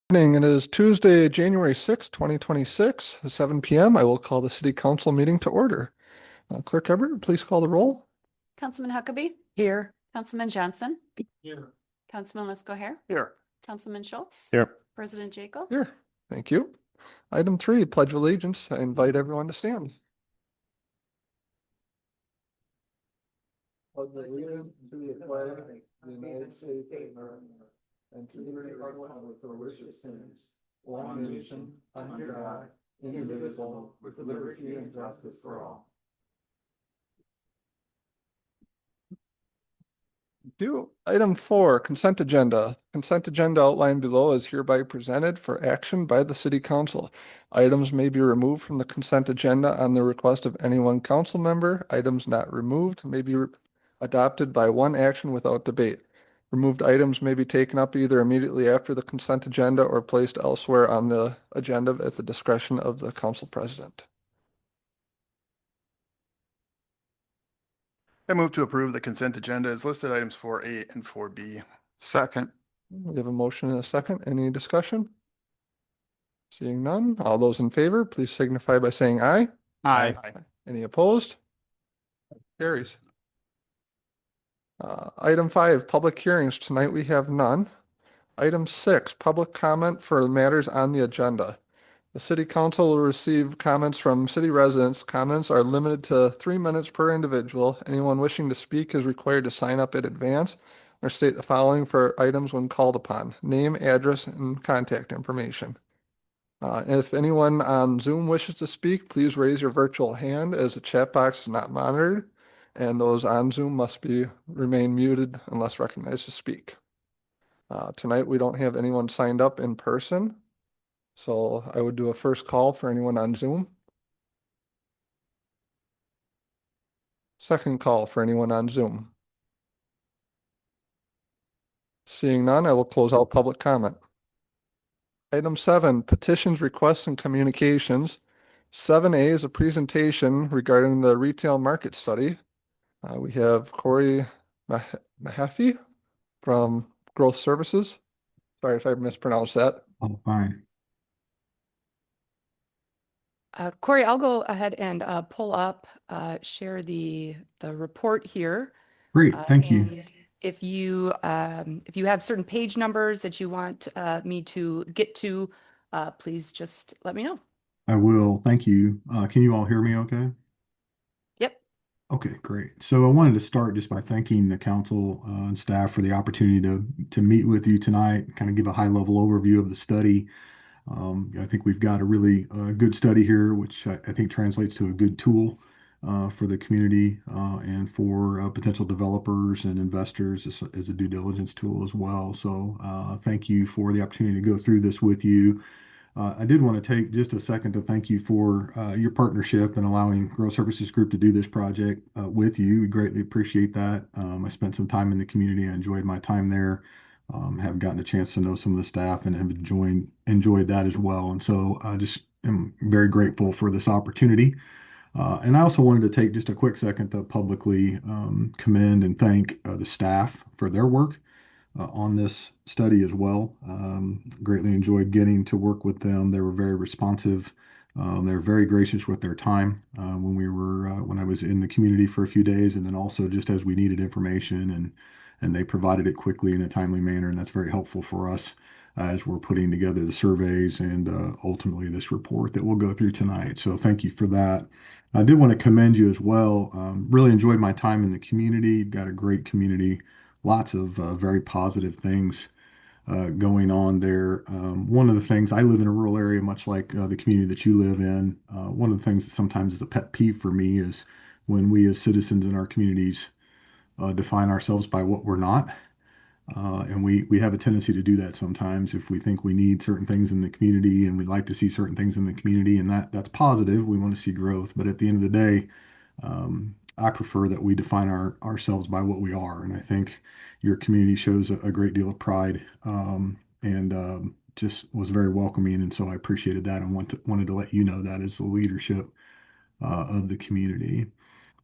Evening. It is Tuesday, January 6th, 2026, 7 p.m. I will call the city council meeting to order. Clerk Everett, please call the roll. Councilman Huckabee. Here. Councilman Johnson. Here. Councilman Lesko-Hare. Here. Councilman Schultz. Here. President Jacob. Here. Thank you. Item 3, Pledge of Allegiance. I invite everyone to stand. Pledge allegiance to the flag of the United States of America and to the republic for which it stands, one nation, under God, indivisible, with liberty and justice for all. Item 4, consent agenda. Consent agenda outlined below is hereby presented for action by the city council. Items may be removed from the consent agenda on the request of any one council member. Items not removed may be adopted by one action without debate. Removed items may be taken up either immediately after the consent agenda or placed elsewhere on the agenda at the discretion of the council president. I move to approve the consent agenda as listed items 4A and 4B. Second. We have a motion and a second. Any discussion? Seeing none, all those in favor, please signify by saying aye. Aye. Any opposed? Carries. Item 5, public hearings. Tonight we have none. Item 6, public comment for matters on the agenda. The city council will receive comments from city residents. Comments are limited to 3 minutes per individual. Anyone wishing to speak is required to sign up in advance or state the following for items when called upon: name, address, and contact information. If anyone on Zoom wishes to speak, please raise your virtual hand as the chat box is not monitored, and those on Zoom must remain muted unless recognized to speak. Tonight, we don't have anyone signed up in person, so I would do a first call for anyone on Zoom. Second call for anyone on Zoom. Seeing none, I will close out public comment. Item 7, petitions, requests, and communications. 7A is a presentation regarding the retail market study. We have Corey Mahaffey from Growth Services. Sorry if I mispronounced that. Oh, fine. Corey, I'll go ahead and pull up, share the report here. Great, thank you. And if you have certain page numbers that you want me to get to, please just let me know. I will, thank you. Can you all hear me okay? Yep. Okay, great. So I wanted to start just by thanking the council and staff for the opportunity to meet with you tonight, kind of give a high-level overview of the study. I think we've got a really good study here, which I think translates to a good tool for the community and for potential developers and investors as a due diligence tool as well. So thank you for the opportunity to go through this with you. I did want to take just a second to thank you for your partnership and allowing Growth Services Group to do this project with you. We greatly appreciate that. I spent some time in the community. I enjoyed my time there. Have gotten a chance to know some of the staff and have enjoyed that as well. And so I just am very grateful for this opportunity. And I also wanted to take just a quick second to publicly commend and thank the staff for their work on this study as well. Greatly enjoyed getting to work with them. They were very responsive. They were very gracious with their time when I was in the community for a few days, and then also just as we needed information, and they provided it quickly in a timely manner, and that's very helpful for us as we're putting together the surveys and ultimately this report that we'll go through tonight. So thank you for that. I did want to commend you as well. Really enjoyed my time in the community. You've got a great community, lots of very positive things going on there. One of the things, I live in a rural area, much like the community that you live in. One of the things that sometimes is a pet peeve for me is when we as citizens in our communities define ourselves by what we're not. And we have a tendency to do that sometimes if we think we need certain things in the community and we'd like to see certain things in the community, and that's positive. We want to see growth, but at the end of the day, I prefer that we define ourselves by what we are. And I think your community shows a great deal of pride and just was very welcoming. And so I appreciated that and wanted to let you know that as the leadership of the community.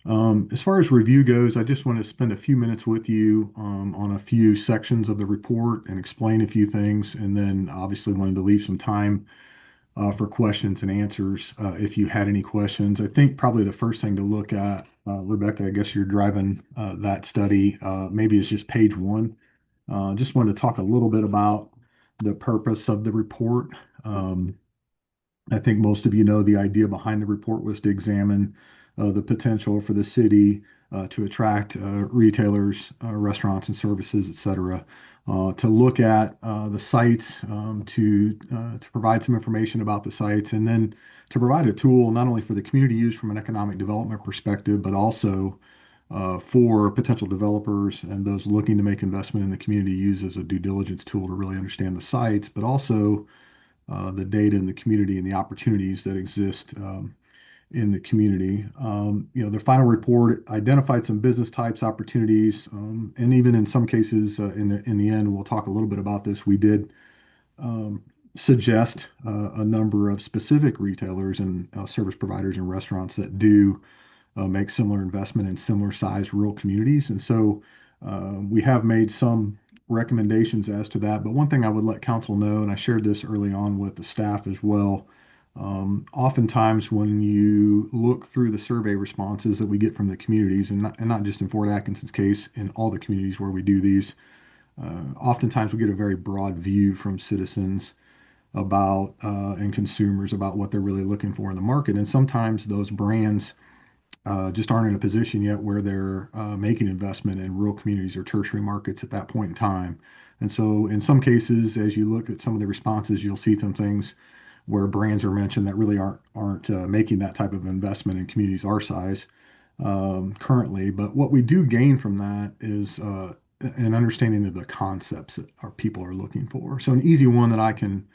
As far as review goes, I just want to spend a few minutes with you on a few sections of the report and explain a few things, and then obviously wanted to leave some time for questions and answers if you had any questions. I think probably the first thing to look at, Rebecca, I guess you're driving that study, maybe is just page one. Just wanted to talk a little bit about the purpose of the report. Um, I think most of you know the idea behind the report was to examine the potential for the city to attract retailers, restaurants and services, et cetera, to look at the sites, to provide some information about the sites, and then to provide a tool not only for the community use from an economic development perspective, but also for potential developers and those looking to make investment in the community use as a due diligence tool to really understand the sites, but also the data in the community and the opportunities that exist in the community. The final report identified some business types, opportunities, and even in some cases, in the end, we'll talk a little bit about this. We did um, suggest a number of specific retailers and service providers and restaurants that do make similar investment in similar sized rural communities. And so we have made some recommendations as to that. But one thing I would let council know, and I shared this early on with the staff as well, oftentimes when you look through the survey responses that we get from the communities, and not just in Fort Atkinson's case, in all the communities where we do these, oftentimes we get a very broad view from citizens about and consumers about what they're really looking for in the market. And sometimes those brands just aren't in a position yet where they're making investment in rural communities or tertiary markets at that point in time. And so, in some cases, as you look at some of the responses, you'll see some things where brands are mentioned that really aren't making that type of investment in communities our size currently. But what we do gain from that is an understanding of the concepts that our people are looking for. So, an easy one that I can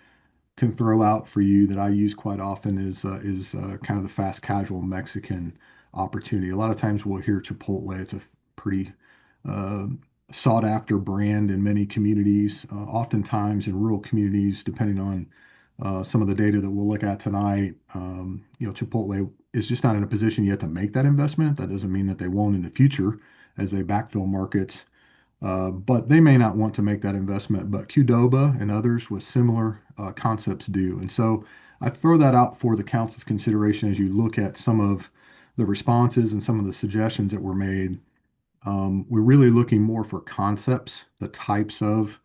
throw out for you that I use quite often is kind of the fast casual Mexican opportunity. A lot of times we'll hear Chipotle. It's a pretty uh, sought after brand in many communities. Oftentimes in rural communities, depending on some of the data that we'll look at tonight, Chipotle is just not in a position yet to make that investment. That doesn't mean that they won't in the future as they backfill markets. But they may not want to make that investment, but Qdoba and others with similar concepts do. And so I throw that out for the council's consideration as you look at some of the responses and some of the suggestions that were made. We're really looking more for concepts, the types of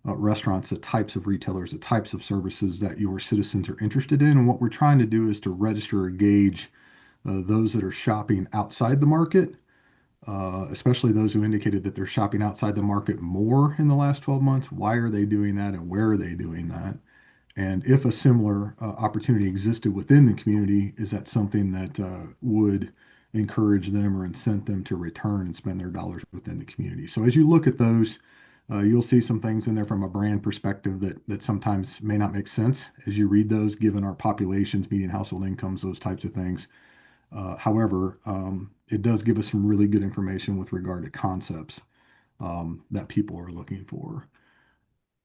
restaurants, the types of retailers, the types of services that your citizens are interested in. And what we're trying to do is to register or gauge those that are shopping outside the market, especially those who indicated that they're shopping outside the market more in the last 12 months. Why are they doing that and where are they doing that? And if a similar opportunity existed within the community, is that something that would encourage them or incent them to return and spend their dollars within the community? So as you look at those, you'll see some things in there from a brand perspective that sometimes may not make sense as you read those, given our populations, median household incomes, those types of things. However, it does give us some really good information with regard to concepts that people are looking for.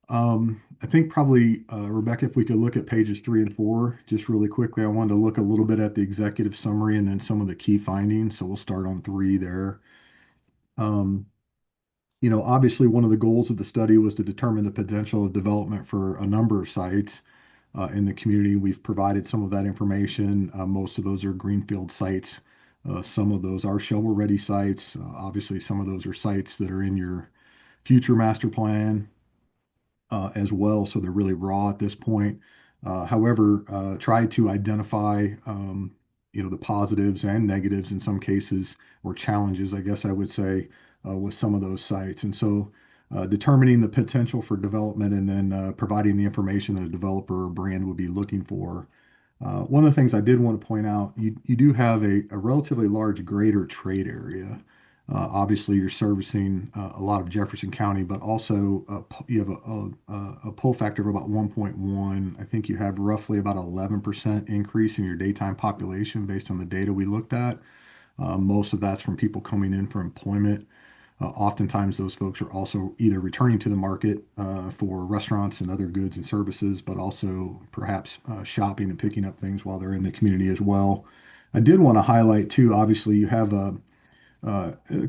I think probably, Rebecca, if we could look at pages 3 and 4, just really quickly, I wanted to look a little bit at the executive summary and then some of the key findings. So we'll start on 3 there. Um, obviously, one of the goals of the study was to determine the potential of development for a number of sites in the community. We've provided some of that information. Most of those are greenfield sites. Some of those are shovel-ready sites. Obviously, some of those are sites that are in your future master plan as well, so they're really raw at this point. However, try to identify, the positives and negatives in some cases, or challenges, I guess I would say, with some of those sites. And so, determining the potential for development and then providing the information that a developer or brand would be looking for. One of the things I did want to point out, you do have a relatively large greater trade area. Obviously, you're servicing a lot of Jefferson County, but also you have a pull factor of about 1.1. I think you have roughly about 11% increase in your daytime population based on the data we looked at. Most of that's from people coming in for employment. Oftentimes, those folks are also either returning to the market for restaurants and other goods and services, but also perhaps shopping and picking up things while they're in the community as well. I did want to highlight too, obviously, you have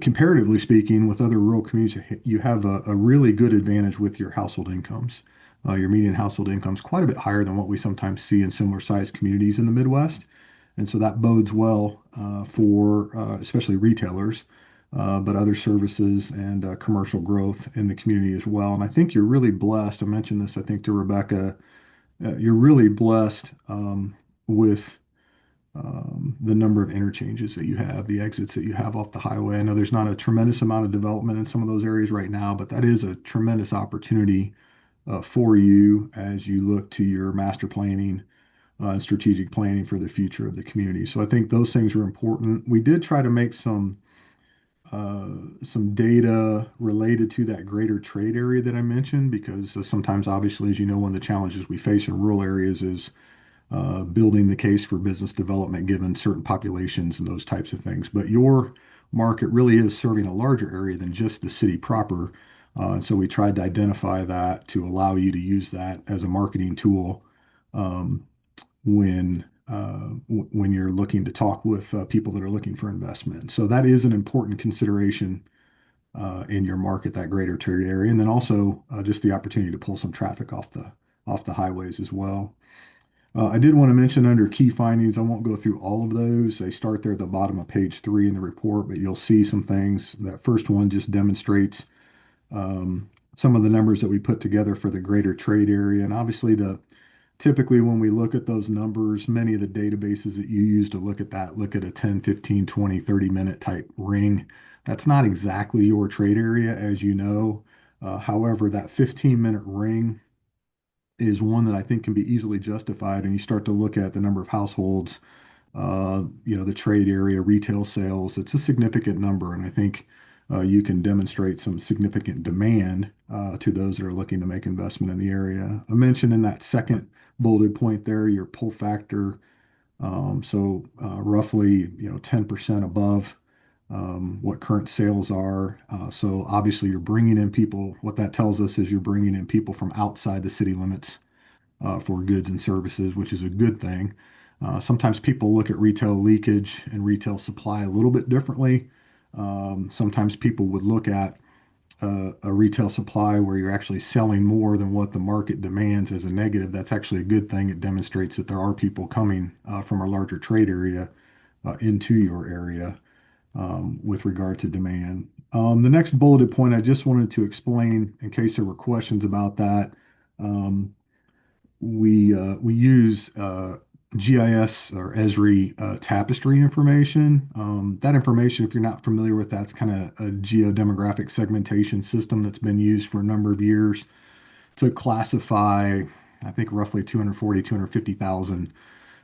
comparatively speaking, with other rural communities, you have a really good advantage with your household incomes. Your median household income is quite a bit higher than what we sometimes see in similar sized communities in the Midwest. And so that bodes well for especially retailers, but other services and commercial growth in the community as well. And I think you're really blessed. I mentioned this, I think, to Rebecca. You're really blessed with the number of interchanges that you have, the exits that you have off the highway. I know there's not a tremendous amount of development in some of those areas right now, but that is a tremendous opportunity for you as you look to your master planning and strategic planning for the future of the community. So I think those things are important. We did try to make uh, some data related to that greater trade area that I mentioned, because sometimes, obviously, as you know, one of the challenges we face in rural areas is building the case for business development given certain populations and those types of things. But your market really is serving a larger area than just the city proper. And so we tried to identify that to allow you to use that as a marketing tool um, when you're looking to talk with people that are looking for investment. So that is an important consideration in your market, that greater trade area, and then also just the opportunity to pull some traffic off the highways as well. I did want to mention under key findings, I won't go through all of those. They start there at the bottom of page 3 in the report, but you'll see some things. That first one just demonstrates some of the numbers that we put together for the greater trade area. And obviously, typically when we look at those numbers, many of the databases that you use to look at that look at a 10, 15, 20, 30-minute type ring. That's not exactly your trade area, as you know. However, that 15-minute ring is one that I think can be easily justified. And you start to look at the number of households, the trade area, retail sales, it's a significant number. And I think you can demonstrate some significant demand to those that are looking to make investment in the area. I mentioned in that second bulleted point there, your pull factor. Roughly, 10% above what current sales are. So obviously you're bringing in people. What that tells us is you're bringing in people from outside the city limits for goods and services, which is a good thing. Sometimes people look at retail leakage and retail supply a little bit differently. Sometimes people would look at a retail supply where you're actually selling more than what the market demands as a negative. That's actually a good thing. It demonstrates that there are people coming from a larger trade area into your area with regard to demand. The next bulleted point, I just wanted to explain in case there were questions about that. Um, we use GIS or Esri tapestry information. That information, if you're not familiar with that, it's kind of a geodemographic segmentation system that's been used for a number of years to classify, I think, roughly 240, 250,000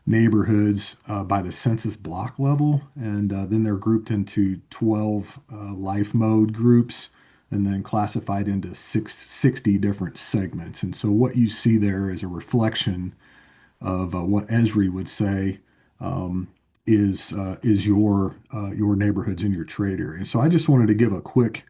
neighborhoods by the census block level. And then they're grouped into 12 life mode groups and then classified into 60 different segments. And so what you see there is a reflection of what Esri would say um, is your neighborhoods in your trade area. So I just wanted to give a quick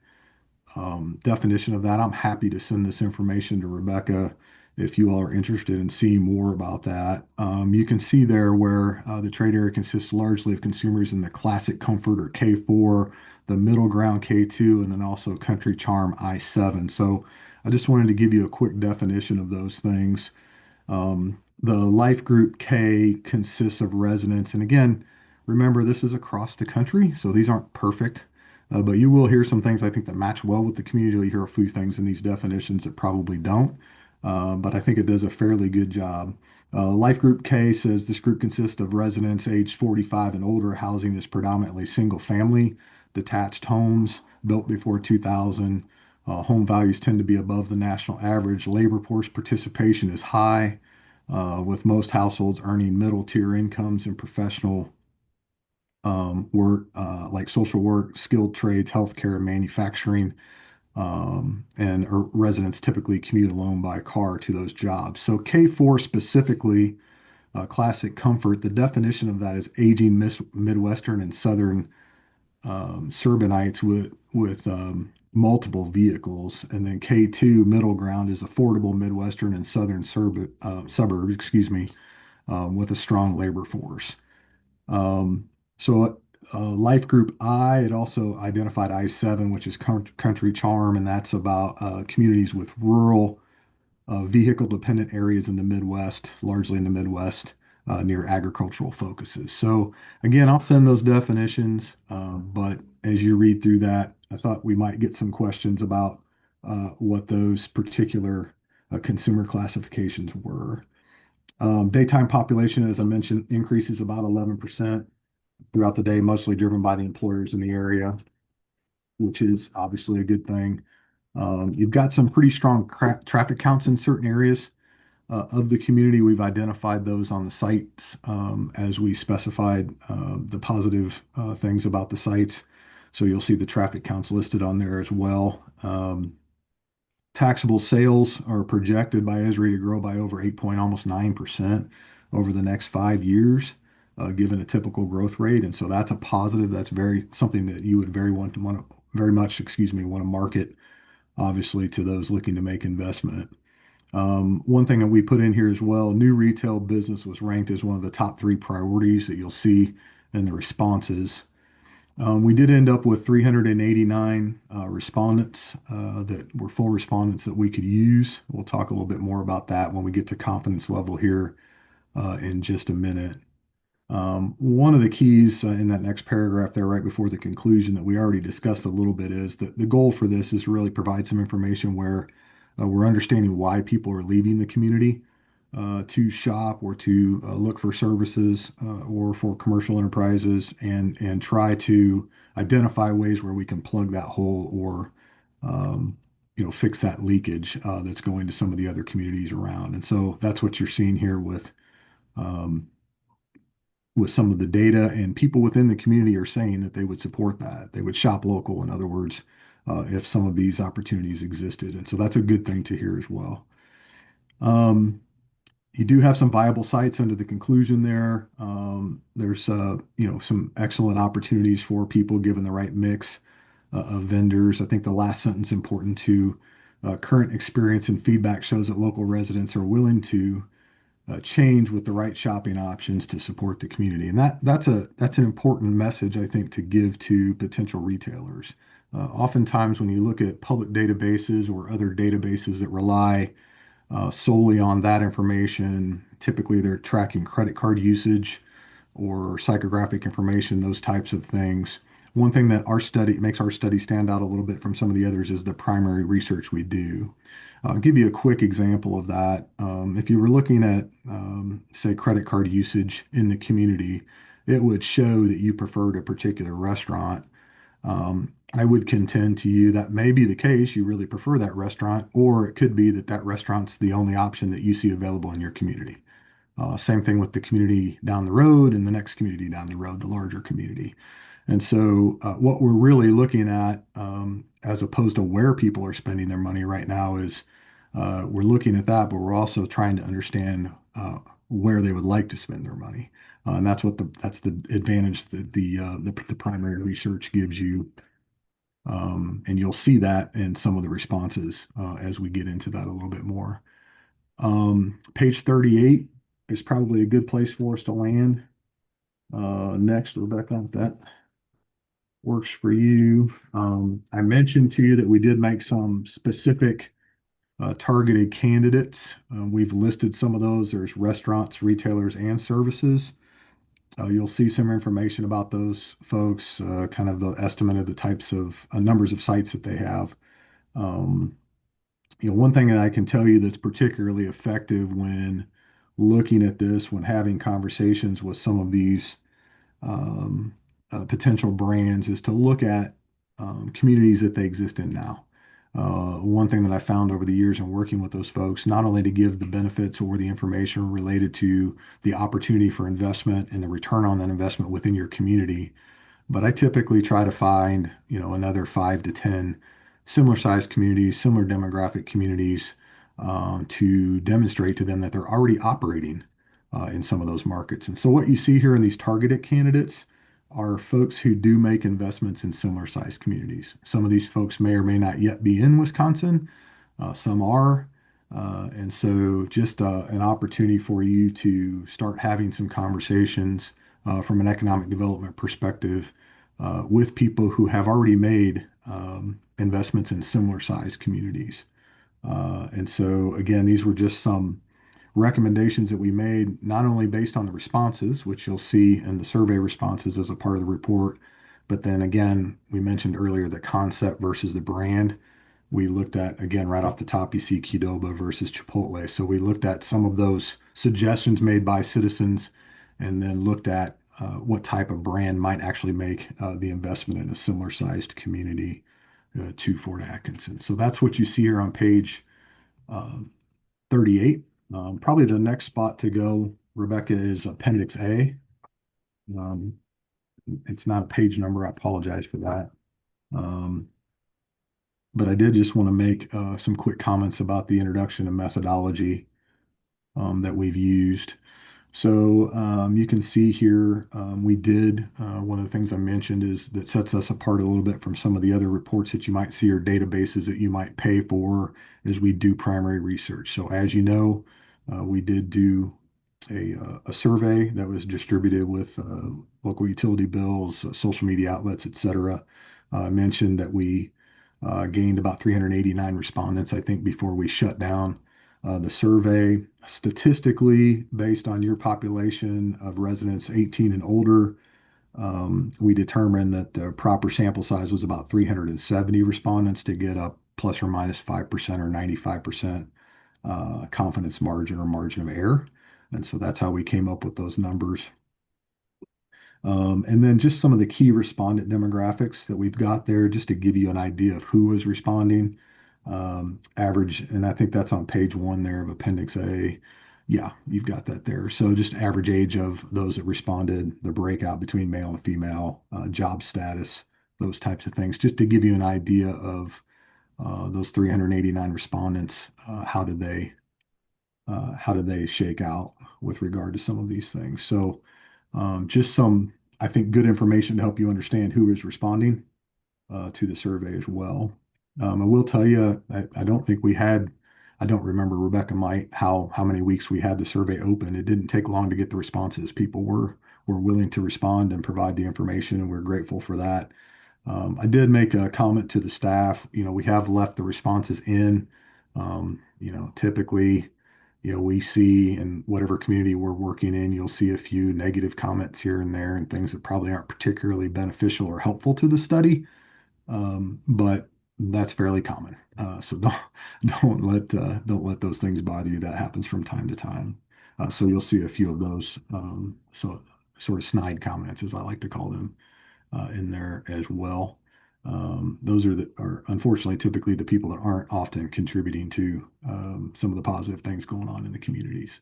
definition of that. I'm happy to send this information to Rebecca if you all are interested in seeing more about that. You can see there where the trade area consists largely of consumers in the classic comfort or K4, the middle ground K2, and then also country charm I7. So I just wanted to give you a quick definition of those things. The life group K consists of residents. And again, remember, this is across the country, so these aren't perfect. But you will hear some things I think that match well with the community. You'll hear a few things in these definitions that probably don't. But I think it does a fairly good job. Life Group K says this group consists of residents aged 45 and older. Housing is predominantly single family, detached homes built before 2000. Home values tend to be above the national average. Labor force participation is high, with most households earning middle tier incomes in professional work like social work, skilled trades, healthcare, manufacturing, and residents typically commute alone by car to those jobs. So K4 specifically, classic comfort, the definition of that is aging Midwestern and Southern suburbanites with multiple vehicles. And then K2, middle ground, is affordable Midwestern and Southern suburbs, with a strong labor force. So Life Group I, it also identified I-7, which is Country Charm, and that's about communities with rural vehicle dependent areas in the Midwest, largely in the Midwest, near agricultural focuses. So again, I'll send those definitions, but as you read through that, I thought we might get some questions about what those particular consumer classifications were. Daytime population, as I mentioned, increases about 11% throughout the day, mostly driven by the employers in the area, which is obviously a good thing. You've got some pretty strong traffic counts in certain areas of the community. We've identified those on the sites as we specified the positive things about the sites. So you'll see the traffic counts listed on there as well. Taxable sales are projected by Esri to grow by over almost 9% over the next 5 years, given a typical growth rate. And so that's a positive. That's very something that you would very much, want to market, obviously, to those looking to make investment. One thing that we put in here as well, new retail business was ranked as one of the top 3 priorities that you'll see in the responses. We did end up with 389 respondents that were full respondents that we could use. We'll talk a little bit more about that when we get to confidence level here in just a minute. One of the keys in that next paragraph there, right before the conclusion that we already discussed a little bit, is that the goal for this is to really provide some information where we're understanding why people are leaving the community to shop or to look for services or for commercial enterprises, and try to identify ways where we can plug that hole or fix that leakage that's going to some of the other communities around. And so that's what you're seeing here um, with some of the data, and people within the community are saying that they would support that. They would shop local, in other words, if some of these opportunities existed. And so that's a good thing to hear as well. You do have some viable sites under the conclusion there. There's some excellent opportunities for people given the right mix of vendors. I think the last sentence important to current experience and feedback shows that local residents are willing to change with the right shopping options to support the community. And that's an important message, I think, to give to potential retailers. Oftentimes when you look at public databases or other databases that rely solely on that information, typically they're tracking credit card usage or psychographic information, those types of things. One thing that makes our study stand out a little bit from some of the others is the primary research we do. I'll give you a quick example of that. If you were looking at, say, credit card usage in the community, it would show that you preferred a particular restaurant. I would contend to you that may be the case. You really prefer that restaurant, or it could be that that restaurant's the only option that you see available in your community. Same thing with the community down the road and the next community down the road, the larger community. And so, what we're really looking at, as opposed to where people are spending their money right now, is we're looking at that, but we're also trying to understand where they would like to spend their money. And that's the advantage that the primary research gives you. And you'll see that in some of the responses as we get into that a little bit more. Page 38 is probably a good place for us to land. Next, Rebecca, if that works for you. I mentioned to you that we did make some specific targeted candidates. We've listed some of those. There's restaurants, retailers, and services. You'll see some information about those folks, kind of the estimate of the types of numbers of sites that they have. One thing that I can tell you that's particularly effective when looking at this, when having conversations with some of these potential brands, is to look at communities that they exist in now. One thing that I found over the years in working with those folks, not only to give the benefits or the information related to the opportunity for investment and the return on that investment within your community, but I typically try to find, another 5 to 10 similar sized communities, similar demographic communities, to demonstrate to them that they're already operating in some of those markets. And so what you see here in these targeted candidates are folks who do make investments in similar sized communities. Some of these folks may or may not yet be in Wisconsin. Some are. And so just an opportunity for you to start having some conversations from an economic development perspective with people who have already made investments in similar sized communities. And so, again, these were just some recommendations that we made, not only based on the responses, which you'll see in the survey responses as a part of the report, but then again, we mentioned earlier the concept versus the brand. We looked at, again, right off the top, you see Qdoba versus Chipotle. So we looked at some of those suggestions made by citizens and then looked at what type of brand might actually make the investment in a similar sized community to Fort Atkinson. So that's what you see here on page 38. Probably the next spot to go, Rebecca, is Appendix A. Um, it's not a page number. I apologize for that. But I did just want to make some quick comments about the introduction and methodology that we've used. So you can see here, we did, one of the things I mentioned is that sets us apart a little bit from some of the other reports that you might see or databases that you might pay for is we do primary research. So as you know, we did do a survey that was distributed with local utility bills, social media outlets, et cetera. I mentioned that we gained about 389 respondents, I think, before we shut down the survey. Statistically, based on your population of residents 18 and older, we determined that the proper sample size was about 370 respondents to get a plus or minus 5% or 95% confidence margin or margin of error. And so that's how we came up with those numbers. And then just some of the key respondent demographics that we've got there, just to give you an idea of who was responding. Average, and I think that's on page 1 there of Appendix A. Yeah, you've got that there. So just average age of those that responded, the breakout between male and female, job status, those types of things, just to give you an idea of those 389 respondents. How did they shake out with regard to some of these things? So just some, I think, good information to help you understand who is responding to the survey as well. I will tell you, I don't think we had, I don't remember, Rebecca might, how many weeks we had the survey open. It didn't take long to get the responses. People were willing to respond and provide the information, and we're grateful for that. I did make a comment to the staff. We have left the responses in. Typically, we see in whatever community we're working in, you'll see a few negative comments here and there and things that probably aren't particularly beneficial or helpful to the study. But that's fairly common. So don't let those things bother you. That happens from time to time. So you'll see a few of those so sort of snide comments, as I like to call them, in there as well. Those are unfortunately typically the people that aren't often contributing to some of the positive things going on in the communities.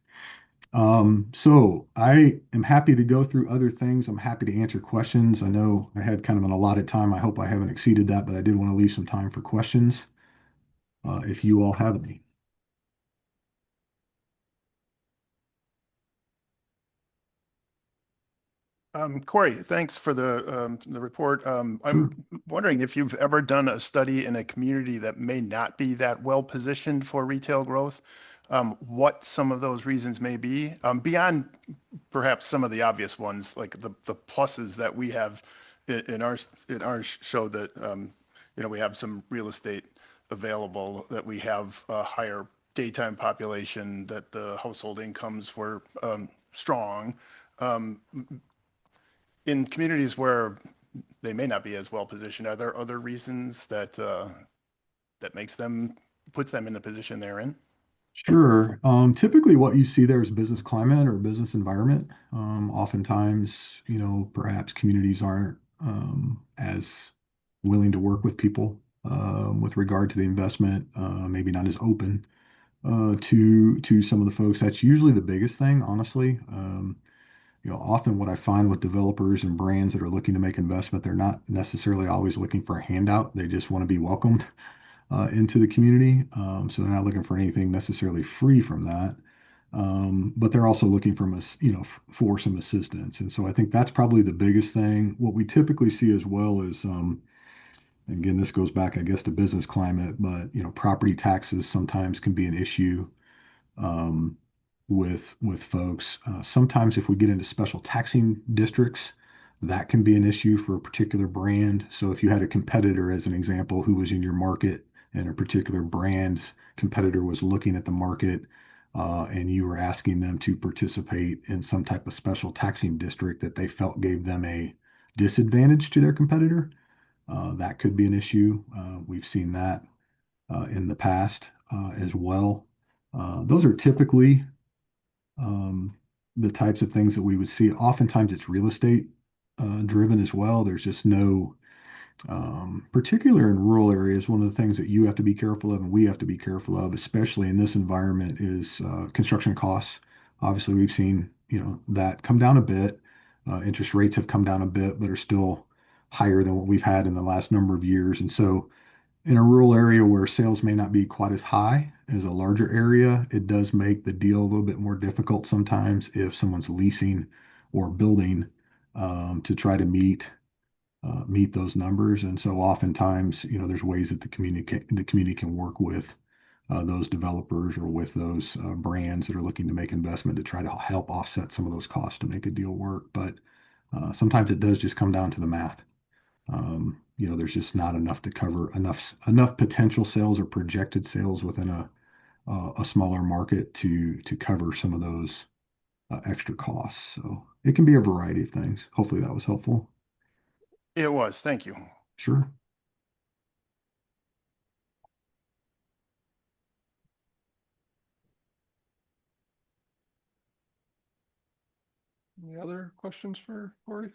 So I am happy to go through other things. I'm happy to answer questions. I know I had kind of an allotted time. I hope I haven't exceeded that, but I did want to leave some time for questions if you all have any. Corey, thanks for the report. I'm wondering if you've ever done a study in a community that may not be that well positioned for retail growth, what some of those reasons may be, beyond perhaps some of the obvious ones, like the pluses that we have in our show that we have some real estate available, that we have a higher daytime population, that the household incomes were strong. Um, in communities where they may not be as well positioned, are there other reasons that puts them in the position they're in? Sure. Typically what you see there is business climate or business environment. Oftentimes, perhaps communities aren't as willing to work with people with regard to the investment, maybe not as open to some of the folks. That's usually the biggest thing, honestly. Often what I find with developers and brands that are looking to make investment, they're not necessarily always looking for a handout. They just want to be welcomed into the community. So they're not looking for anything necessarily free from that. But they're also looking for for some assistance. And so I think that's probably the biggest thing. What we typically see as well is, again, this goes back, I guess, to business climate, but property taxes sometimes can be an issue. Um, with folks. Sometimes if we get into special taxing districts, that can be an issue for a particular brand. So if you had a competitor, as an example, who was in your market and a particular brand's competitor was looking at the market, and you were asking them to participate in some type of special taxing district that they felt gave them a disadvantage to their competitor, that could be an issue. We've seen that in the past as well. Those are typically the types of things that we would see. Oftentimes it's real estate driven as well. There's just no, particular in rural areas, one of the things that you have to be careful of and we have to be careful of, especially in this environment, is construction costs. Obviously, we've seen, that come down a bit. Interest rates have come down a bit, but are still higher than what we've had in the last number of years. And so in a rural area where sales may not be quite as high as a larger area, it does make the deal a little bit more difficult sometimes if someone's leasing or building to try to meet those numbers. And so oftentimes, there's ways that the community can work with those developers or with those brands that are looking to make investment to try to help offset some of those costs to make a deal work. But sometimes it does just come down to the math. There's just not enough to cover enough potential sales or projected sales within a smaller market to cover some of those extra costs. So it can be a variety of things. Hopefully that was helpful. It was, thank you. Sure. Any other questions for Corey?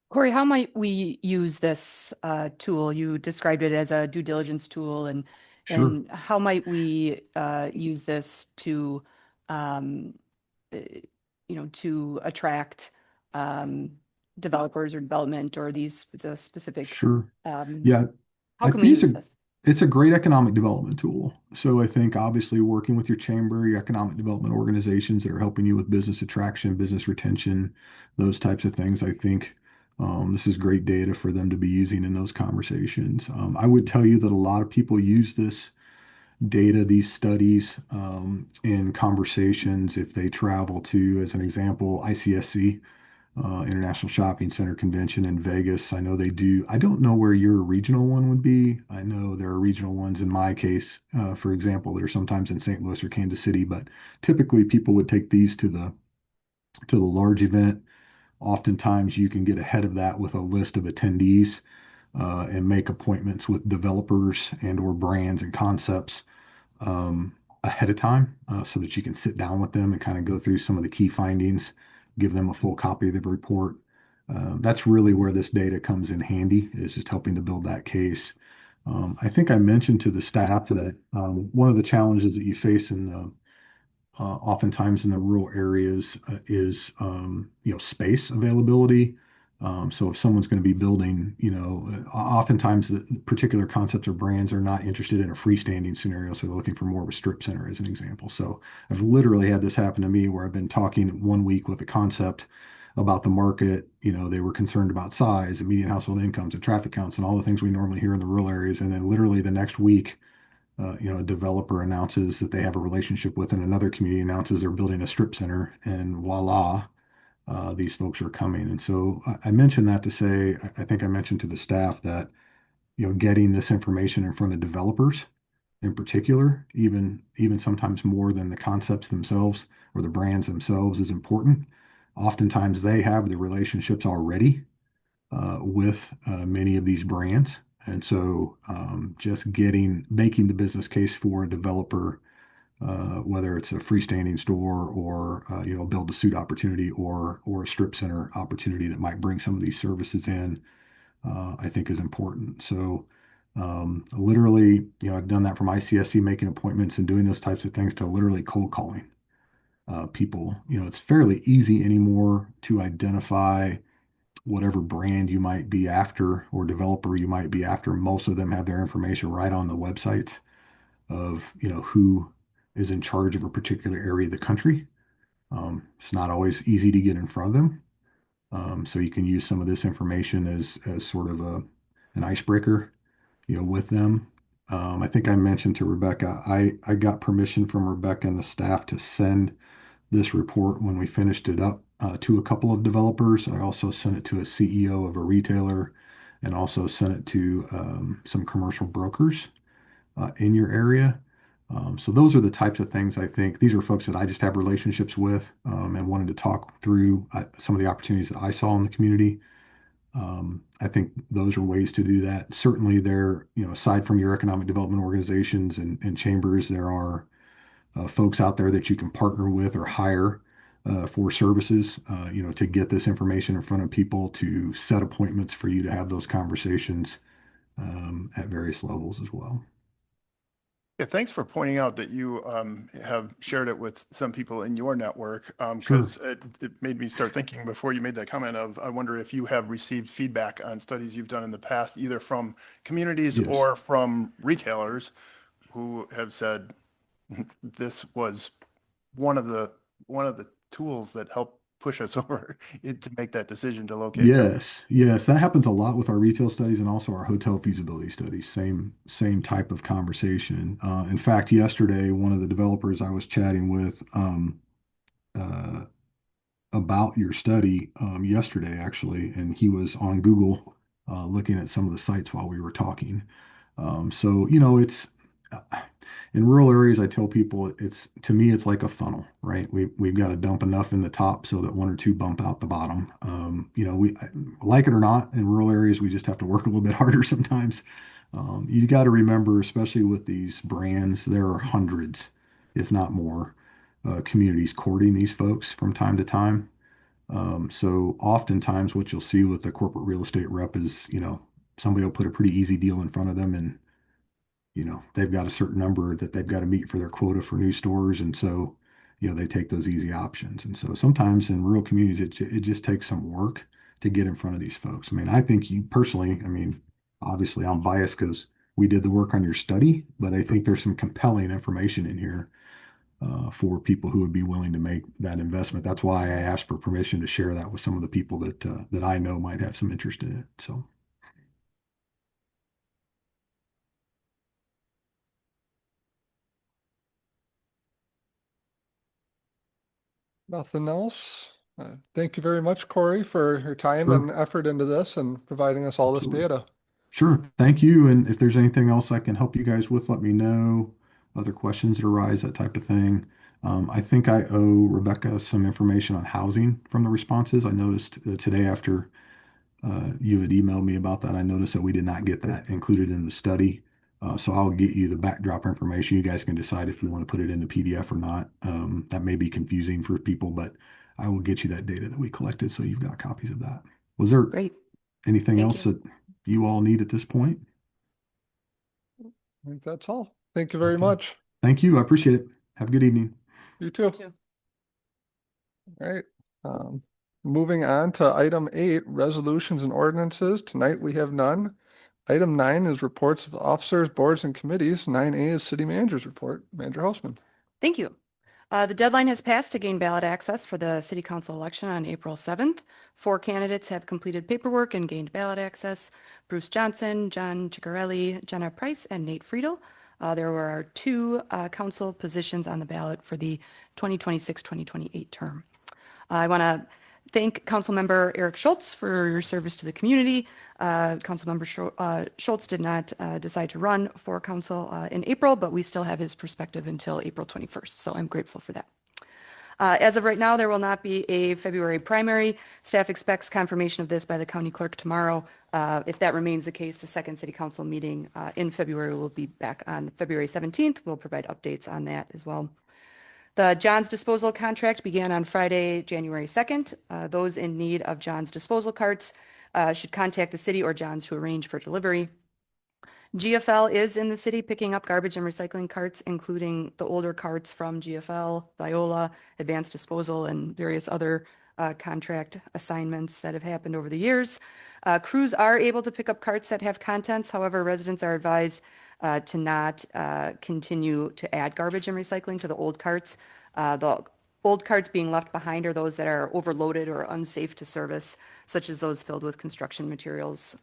Corey, how might we use this tool? You described it as a due diligence tool, and Sure. how might we use this to, uh, to attract developers or development or the specific, Sure. um, Yeah, how I can we think use this? it's a great economic development tool. So I think obviously working with your chamber, your economic development organizations that are helping you with business attraction, business retention, those types of things, I think this is great data for them to be using in those conversations. I would tell you that a lot of people use this data, these studies, in conversations if they travel to, as an example, ICSC, International Shopping Center Convention in Vegas. I know they do. I don't know where your regional one would be. I know there are regional ones in my case. For example, they're sometimes in St. Louis or Kansas City, but typically people would take these to the large event. Oftentimes you can get ahead of that with a list of attendees and make appointments with developers and or brands and concepts ahead of time so that you can sit down with them and kind of go through some of the key findings, give them a full copy of the report. That's really where this data comes in handy, is just helping to build that case. I think I mentioned to the staff that one of the challenges that you face in the oftentimes in the rural areas is space availability. So if someone's going to be building, oftentimes the particular concepts or brands are not interested in a freestanding scenario, so they're looking for more of a strip center as an example. So I've literally had this happen to me where I've been talking one week with a concept about the market. They were concerned about size and median household incomes and traffic counts and all the things we normally hear in the rural areas. And then literally the next week, a developer announces that they have a relationship with, and another community announces they're building a strip center, and voila, these folks are coming. And so I mentioned that to say, I think I mentioned to the staff that, getting this information in front of developers in particular, even sometimes more than the concepts themselves or the brands themselves, is important. Oftentimes they have the relationships already with many of these brands. And so just making the business case for a developer, whether it's a freestanding store or, build to suit opportunity or a strip center opportunity that might bring some of these services in, I think is important. So literally, I've done that from ICSC, making appointments and doing those types of things, to literally cold calling people. It's fairly easy anymore to identify whatever brand you might be after or developer you might be after. Most of them have their information right on the websites of, who is in charge of a particular area of the country. It's not always easy to get in front of them. So you can use some of this information as sort of an icebreaker, with them. I think I mentioned to Rebecca, I got permission from Rebecca and the staff to send this report when we finished it up to a couple of developers. I also sent it to a CEO of a retailer and also sent it to some commercial brokers in your area. So those are the types of things I think these are folks that I just have relationships with and wanted to talk through some of the opportunities that I saw in the community. I think those are ways to do that. Certainly, there, aside from your economic development organizations and chambers, there are folks out there that you can partner with or hire for services, to get this information in front of people, to set appointments for you to have those conversations at various levels as well. Yeah, thanks for pointing out that you have shared it with some people in your network, Sure. because it made me start thinking before you made that comment of, I wonder if you have received feedback on studies you've done in the past, either from communities Yes. or from retailers who have said this was one of the tools that helped push us over to make that decision to locate them. Yes, that happens a lot with our retail studies and also our hotel feasibility studies. Same type of conversation. In fact, yesterday, one of the developers I was chatting with uh, about your study yesterday, actually, and he was on Google looking at some of the sites while we were talking. So, it's in rural areas, I tell people it's to me, it's like a funnel, right? We've got to dump enough in the top so that one or two bump out the bottom. Like it or not, in rural areas, we just have to work a little bit harder sometimes. You got to remember, especially with these brands, there are hundreds, if not more, communities courting these folks from time to time. So oftentimes what you'll see with the corporate real estate rep is, somebody will put a pretty easy deal in front of them and, they've got a certain number that they've got to meet for their quota for new stores. And so, they take those easy options. And so sometimes in rural communities, it just takes some work to get in front of these folks. I mean, I think you personally, obviously I'm biased because we did the work on your study, but I think there's some compelling information in here for people who would be willing to make that investment. That's why I asked for permission to share that with some of the people that I know might have some interest in it. So, Nothing else. Thank you very much, Corey, for your time sure, and effort into this and providing us all this absolutely. data. Sure. Thank you. And if there's anything else I can help you guys with, let me know. Other questions that arise, that type of thing. I think I owe Rebecca some information on housing from the responses. I noticed today after you had emailed me about that. I noticed that we did not get that included in the study. So I'll get you the backdrop information. You guys can decide if you want to put it in the PDF or not. That may be confusing for people, but I will get you that data that we collected so you've got copies of that. Was there Great. anything Thank else you. that you all need at this point? I think that's all. Thank you very Okay. much. Thank you. I appreciate it. Have a good evening. You too. All right. Um, Moving on to item 8, resolutions and ordinances. Tonight we have none. Item 9 is reports of officers, boards, and committees. 9A is city manager's report. Manager Hausman. Thank you. The deadline has passed to gain ballot access for the city council election on April 7th. 4 candidates have completed paperwork and gained ballot access: Bruce Johnson, John Ciccarelli, Jenna Price, and Nate Friedel. There were 2 council positions on the ballot for the 2026-2028 term. I want to thank Councilmember Eric Schultz for your service to the community. Councilmember Schultz did not decide to run for council in April, but we still have his perspective until April 21st, so I'm grateful for that. As of right now, there will not be a February primary. Staff expects confirmation of this by the county clerk tomorrow. If that remains the case, the second city council meeting in February will be back on February 17th. We'll provide updates on that as well. The John's disposal contract began on Friday, January 2nd. Those in need of John's disposal carts should contact the city or John's to arrange for delivery. GFL is in the city picking up garbage and recycling carts, including the older carts from GFL, Viola, Advanced Disposal, and various other contract assignments that have happened over the years. Crews are able to pick up carts that have contents. However, residents are advised to not continue to add garbage and recycling to the old carts. The old carts being left behind are those that are overloaded or unsafe to service, such as those filled with construction materials.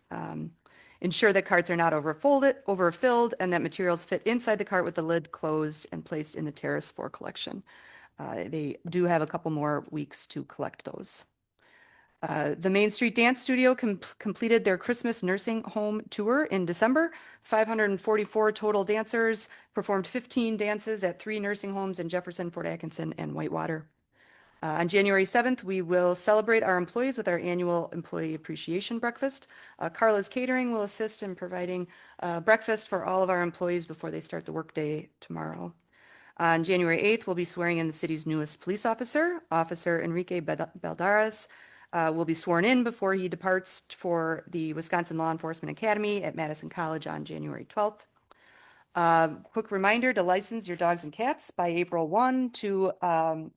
ensure that carts are not overfilled, and that materials fit inside the cart with the lid closed and placed in the terrace for collection. They do have a couple more weeks to collect those. The Main Street Dance Studio completed their Christmas nursing home tour in December. 544 total dancers performed 15 dances at 3 nursing homes in Jefferson, Port Atkinson, and Whitewater. On January 7th, we will celebrate our employees with our annual Employee Appreciation Breakfast. Carla's Catering will assist in providing breakfast for all of our employees before they start the workday tomorrow. On January 8th, we'll be swearing in the city's newest police officer, Officer Enrique Baldaras. Will be sworn in before he departs for the Wisconsin Law Enforcement Academy at Madison College on January 12th. Quick reminder to license your dogs and cats by April 1 to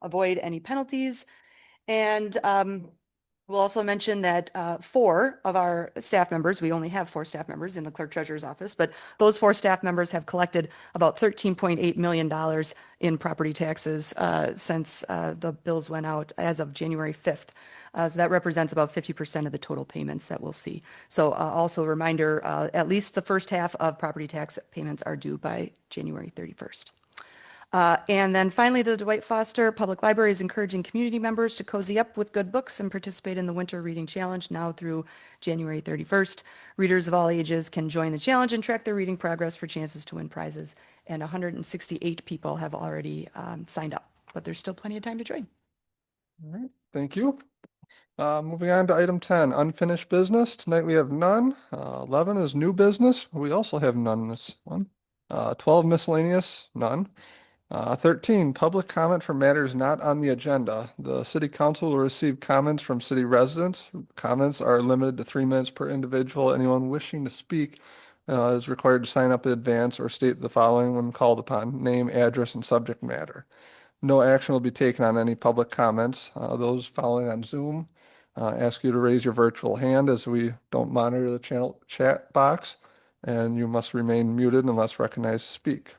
avoid any penalties. And we'll also mention that 4 of our staff members, we only have 4 staff members in the clerk treasurer's office, but those 4 staff members have collected about $13.8 million in property taxes since the bills went out as of January 5th. So that represents about 50% of the total payments that we'll see. So also a reminder, at least the first half of property tax payments are due by January 31st. And then finally, the Dwight Foster Public Library is encouraging community members to cozy up with good books and participate in the Winter Reading Challenge now through January 31st. Readers of all ages can join the challenge and track their reading progress for chances to win prizes. And 168 people have already signed up, but there's still plenty of time to join. All right, thank you. Moving on to item 10, unfinished business. Tonight we have none. 11 is new business. We also have none in this one. 12 miscellaneous, none. 13, public comment for matters not on the agenda. The city council will receive comments from city residents. Comments are limited to 3 minutes per individual. Anyone wishing to speak is required to sign up in advance or state the following when called upon: name, address, and subject matter. No action will be taken on any public comments. Those following on Zoom, ask you to raise your virtual hand as we don't monitor the channel chat box, and you must remain muted unless recognized to speak.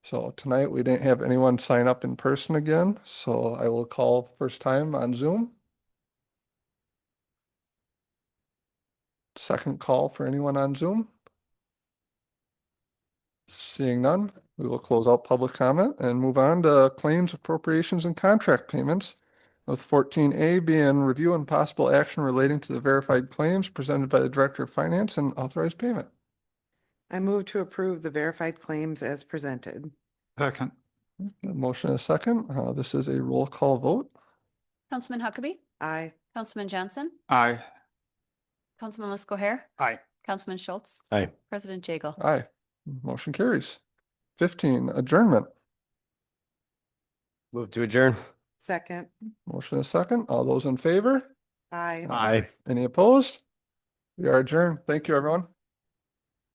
So tonight we didn't have anyone sign up in person again, so I will call first time on Zoom. Second call for anyone on Zoom. Seeing none, we will close out public comment and move on to claims, appropriations, and contract payments, with 14A being review and possible action relating to the verified claims presented by the Director of Finance and authorized payment. I move to approve the verified claims as presented. Second. A motion and a second. This is a roll call vote. Councilman Huckabee, Aye. Councilman Johnson, Aye. Councilman Lesko-Hare, Aye. Councilman Schultz, Aye. President Jekyll. Aye. Motion carries. 15, adjournment. Move to adjourn. Second. Motion and a second. All those in favor? Aye. Aye. Any opposed? We are adjourned. Thank you, everyone.